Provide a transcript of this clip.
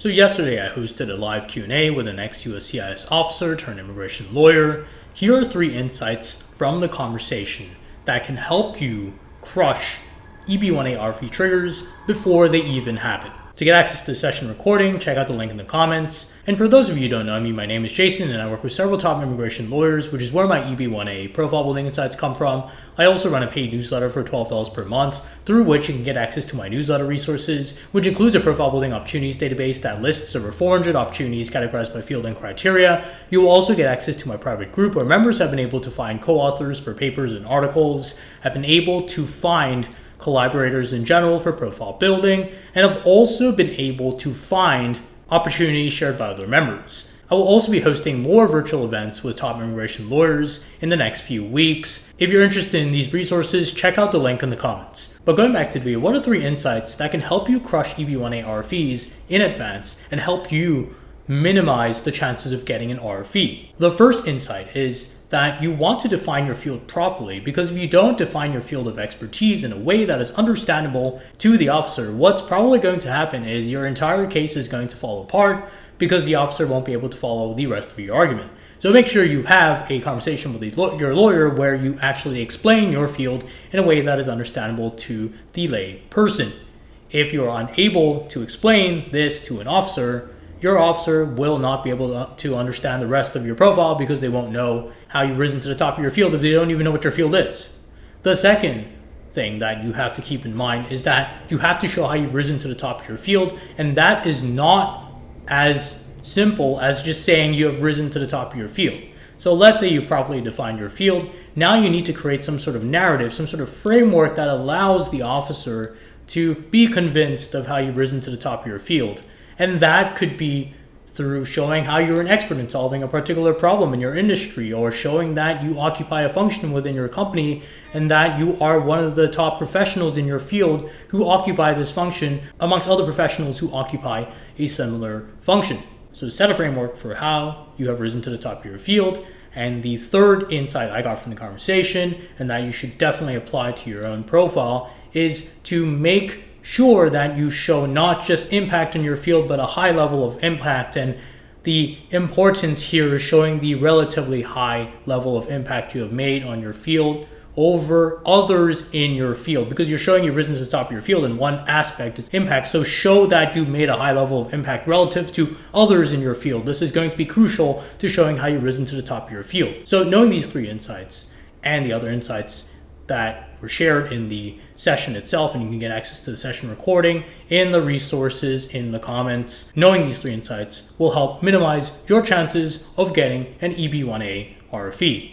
So yesterday I hosted a live Q&A with an ex-USCIS officer turned immigration lawyer. Here are 3 insights from the conversation that can help you crush EB1A RFE triggers before they even happen. To get access to the session recording, check out the link in the comments. And for those of you who don't know me, my name is Jason and I work with several top immigration lawyers, which is where my EB1A profile building insights come from. I also run a paid newsletter for $12 per month, through which you can get access to my newsletter resources, which includes a profile building opportunities database that lists over 400 opportunities categorized by field and criteria. You will also get access to my private group where members have been able to find co-authors for papers and articles, have been able to find collaborators in general for profile building, and have also been able to find opportunities shared by other members. I will also be hosting more virtual events with top immigration lawyers in the next few weeks. If you're interested in these resources, check out the link in the comments. But going back to the video, what are 3 insights that can help you crush EB1A RFEs in advance and help you minimize the chances of getting an RFE? The first insight is that you want to define your field properly, because if you don't define your field of expertise in a way that is understandable to the officer, what's probably going to happen is your entire case is going to fall apart because the officer won't be able to follow the rest of your argument. So make sure you have a conversation with your lawyer where you actually explain your field in a way that is understandable to the lay person. If you're unable to explain this to an officer, your officer will not be able to understand the rest of your profile because they won't know how you've risen to the top of your field if they don't even know what your field is. The second thing that you have to keep in mind is that you have to show how you've risen to the top of your field, and that is not as simple as just saying you have risen to the top of your field. So let's say you've properly defined your field. Now you need to create some sort of narrative, some sort of framework that allows the officer to be convinced of how you've risen to the top of your field. And that could be through showing how you're an expert in solving a particular problem in your industry, or showing that you occupy a function within your company and that you are one of the top professionals in your field who occupy this function amongst other professionals who occupy a similar function. So set a framework for how you have risen to the top of your field. And the third insight I got from the conversation, and that you should definitely apply to your own profile, is to make sure that you show not just impact in your field, but a high level of impact. And the importance here is showing the relatively high level of impact you have made on your field over others in your field, because you're showing you've risen to the top of your field and one aspect is impact. So show that you've made a high level of impact relative to others in your field. This is going to be crucial to showing how you've risen to the top of your field. So knowing these 3 insights and the other insights that were shared in the session itself, and you can get access to the session recording in the resources in the comments. Knowing these 3 insights will help minimize your chances of getting an EB1A RFE.